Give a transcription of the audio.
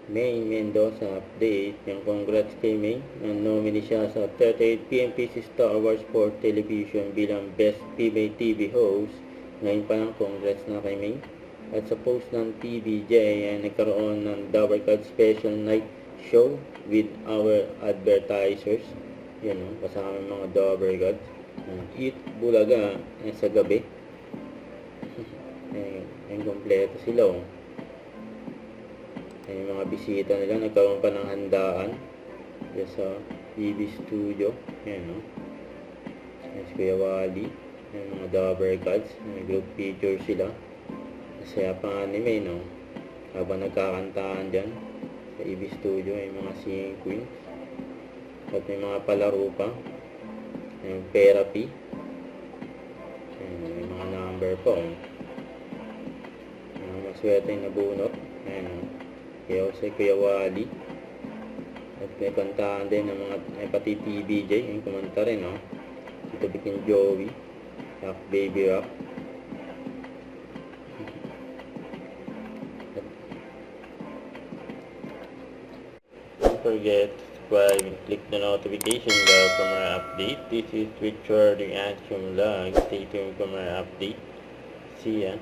May Mendoza update. Yung congrats kay May. Nominee siya sa 38pm PC Star Wars 4 Television bilang Best Female TV Host. Ngayon pa lang, congrats na kay May. At sa post ng TVJ, ay nagkaroon ng Dower Card Special Night Show with our advertisers. Yan o, kasama yung mga Dower Cards. Eat Bulaga sa gabi. Yung kompleto sila o. Yung mga bisita nila, nagkaroon pa ng handaan dyan sa TV Studio. Ayan o. Si Kuya Wally. Yung mga Dower Cards. May group picture sila. Masaya pa nga ni May, no? Habang nagkakantaan dyan sa EB Studio, may mga singing queens. At may mga palaro pa. Yung therapy. May mga number pa, oh. Maswerte yung nabunot. Ayan, oh. Kaya si Kuya Wally. At may kantaan din ng mga, may pati TVJ, yung kumanta rin, oh. Ito bikin Joey. Rock Baby Rock. Don't forget to subscribe and click the notification bell for more update. This is Richard, the Action Vlog. Stay tuned for more update. See ya.